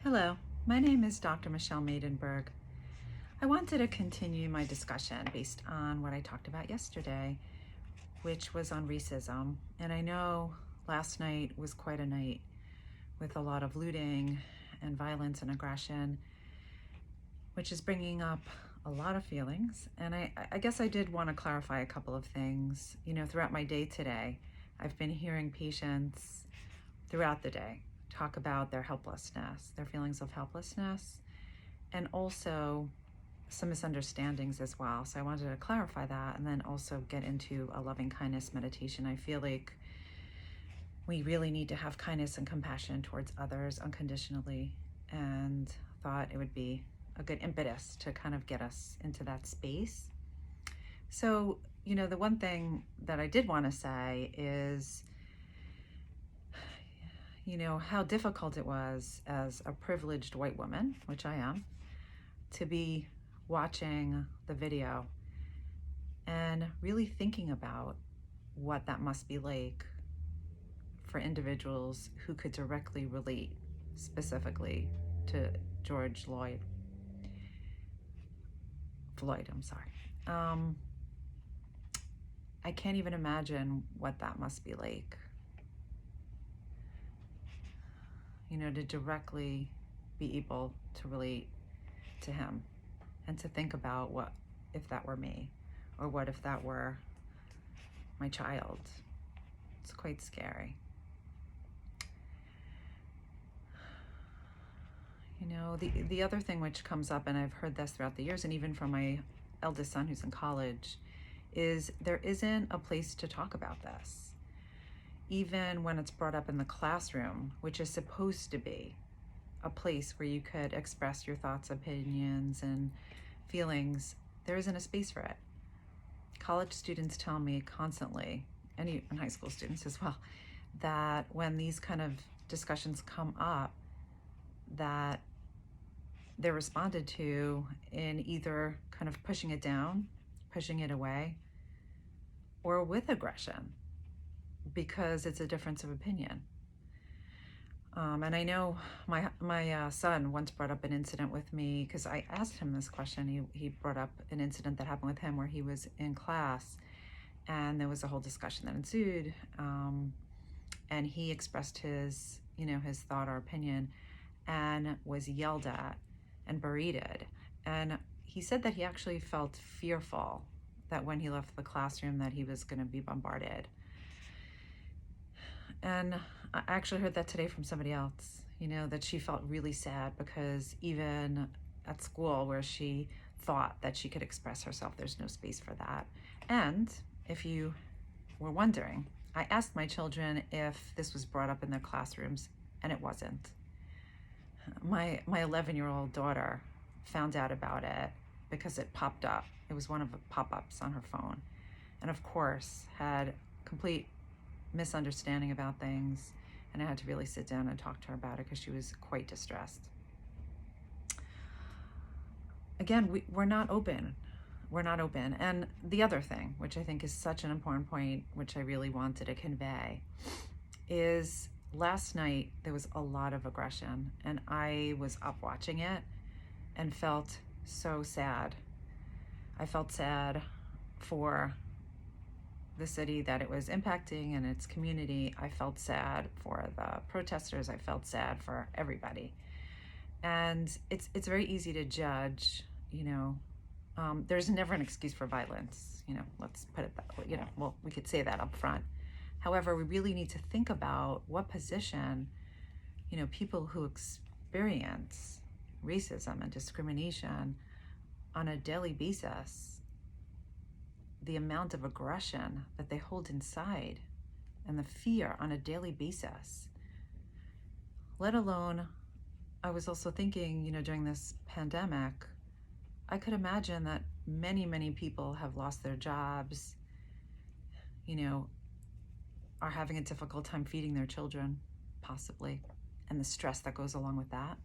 Hello, my name is Dr. Michelle Maidenberg. I wanted to continue my discussion based on what I talked about yesterday, which was on racism. And I know last night was quite a night with a lot of looting and violence and aggression, which is bringing up a lot of feelings. And I guess I did want to clarify a couple of things. Throughout my day today, I've been hearing patients throughout the day talk about their helplessness, their feelings of helplessness, and also some misunderstandings as well. So I wanted to clarify that and then also get into a loving kindness meditation. I feel like we really need to have kindness and compassion towards others unconditionally, and thought it would be a good impetus to kind of get us into that space. So, the one thing that I did want to say is, how difficult it was as a privileged white woman, which I am, to be watching the video and really thinking about what that must be like for individuals who could directly relate specifically to George Floyd, I'm sorry. I can't even imagine what that must be like, to directly be able to relate to him and to think about what if that were me, or what if that were my child. It's quite scary. The other thing which comes up, and I've heard this throughout the years, and even from my eldest son who's in college, is there isn't a place to talk about this. Even when it's brought up in the classroom, which is supposed to be a place where you could express your thoughts, opinions, and feelings, there isn't a space for it. College students tell me constantly, and even high school students as well, that when these kind of discussions come up, that they're responded to in either kind of pushing it down, pushing it away, or with aggression, because it's a difference of opinion. And I know my son once brought up an incident with me, because I asked him this question. He brought up an incident that happened with him where he was in class, and there was a whole discussion that ensued, and he expressed his thought or opinion, and was yelled at and berated. And he said that he actually felt fearful that when he left the classroom that he was going to be bombarded. And I actually heard that today from somebody else, that she felt really sad because even at school where she thought that she could express herself, there's no space for that. And if you were wondering, I asked my children if this was brought up in their classrooms, and it wasn't. My 11-year-old daughter found out about it because it popped up. It was one of the pop-ups on her phone. And of course, had complete misunderstanding about things, and I had to really sit down and talk to her about it because she was quite distressed. Again, we're not open. We're not open. And the other thing, which I think is such an important point, which I really wanted to convey, is last night there was a lot of aggression, and I was up watching it and felt so sad. I felt sad for the city that it was impacting and its community. I felt sad for the protesters. I felt sad for everybody. And it's very easy to judge, there's never an excuse for violence, let's put it that way, well, we could say that up front. However, we really need to think about what position, people who experience racism and discrimination on a daily basis, the amount of aggression that they hold inside and the fear on a daily basis. Let alone, I was also thinking, during this pandemic, I could imagine that many, many people have lost their jobs, are having a difficult time feeding their children, possibly, and the stress that goes along with that.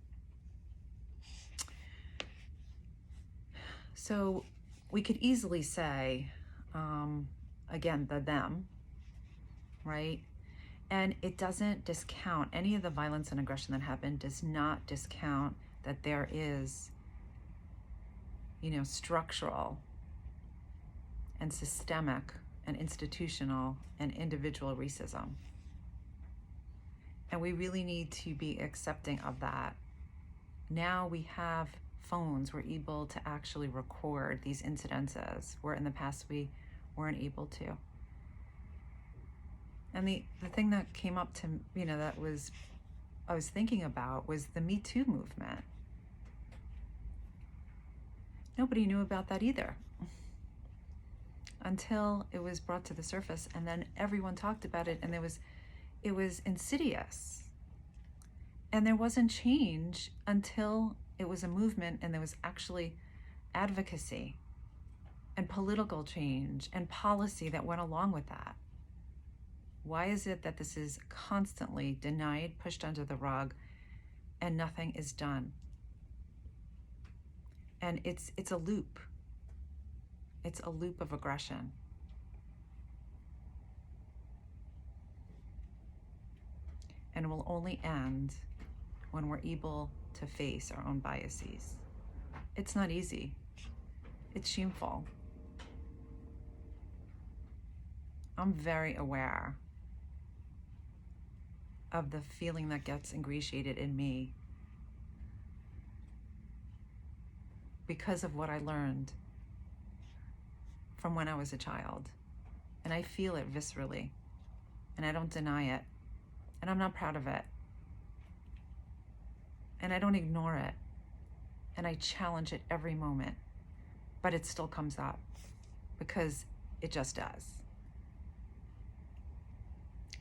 So we could easily say, again, the them, right? And it doesn't discount any of the violence and aggression that happened, does not discount that there is, structural and systemic and institutional and individual racism. And we really need to be accepting of that. Now we have phones, we're able to actually record these incidences where in the past we weren't able to. And the thing that came up to, that I was thinking about was the Me Too movement. Nobody knew about that either until it was brought to the surface, and then everyone talked about it, and it was insidious. And there wasn't change until it was a movement and there was actually advocacy and political change and policy that went along with that. Why is it that this is constantly denied, pushed under the rug, and nothing is done? And it's a loop. It's a loop of aggression. And will only end when we're able to face our own biases. It's not easy. It's shameful. I'm very aware of the feeling that gets ingratiated in me because of what I learned from when I was a child. And I feel it viscerally, and I don't deny it, and I'm not proud of it, and I don't ignore it, and I challenge it every moment, but it still comes up because it just does.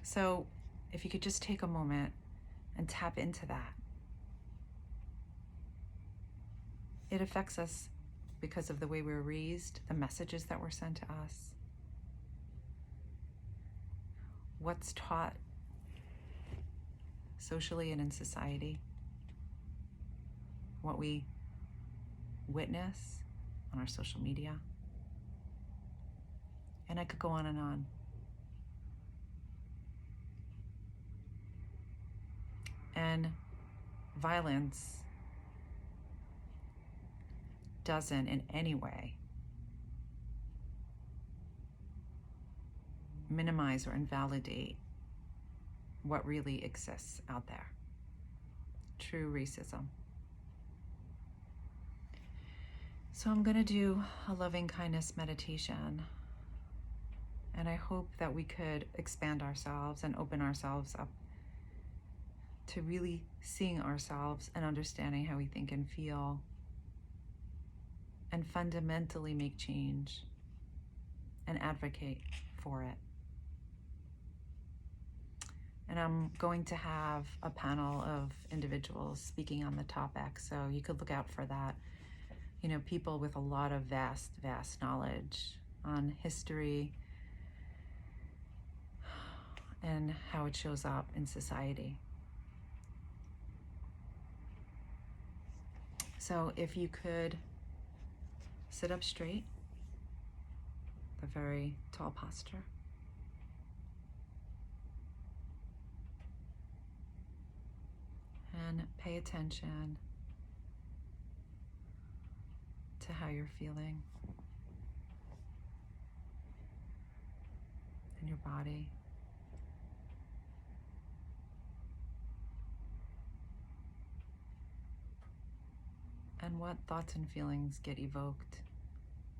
So if you could just take a moment and tap into that. It affects us because of the way we were raised, the messages that were sent to us, what's taught socially and in society, what we witness on our social media. And I could go on and on. And violence doesn't in any way minimize or invalidate what really exists out there. True racism. So I'm going to do a loving kindness meditation. And I hope that we could expand ourselves and open ourselves up to really seeing ourselves and understanding how we think and feel, and fundamentally make change and advocate for it. And I'm going to have a panel of individuals speaking on the topic, so you could look out for that. People with a lot of vast knowledge on history and how it shows up in society. So if you could sit up straight, a very tall posture. And pay attention to how you're feeling in your body. And what thoughts and feelings get evoked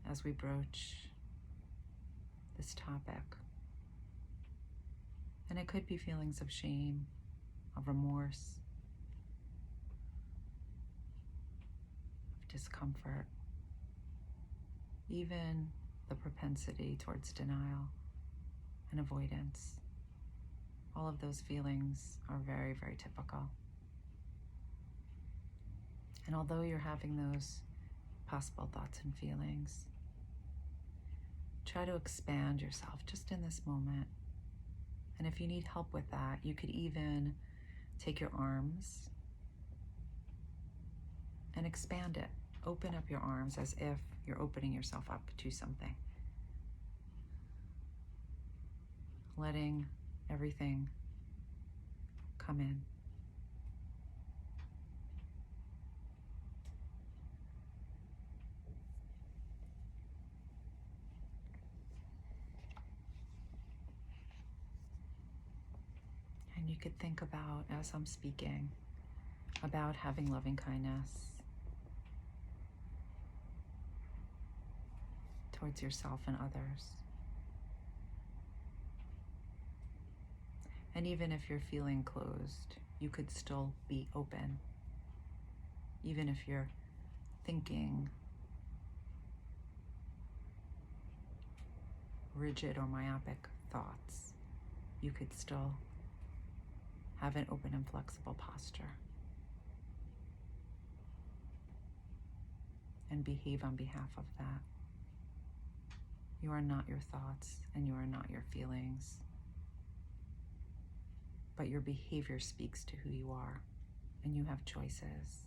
as we broach this topic. And it could be feelings of shame, of remorse, of discomfort, even the propensity towards denial and avoidance. All of those feelings are very, very typical. And although you're having those possible thoughts and feelings, try to expand yourself just in this moment. And if you need help with that, you could even take your arms and expand it. Open up your arms as if you're opening yourself up to something. Letting everything come in. And you could think about, as I'm speaking, about having loving kindness towards yourself and others. And even if you're feeling closed, you could still be open. Even if you're thinking rigid or myopic thoughts, you could still have an open and flexible posture and behave on behalf of that. You are not your thoughts and you are not your feelings, but your behavior speaks to who you are, and you have choices.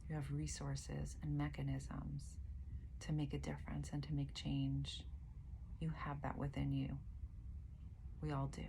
You have resources and mechanisms to make a difference and to make change. You have that within you. We all do.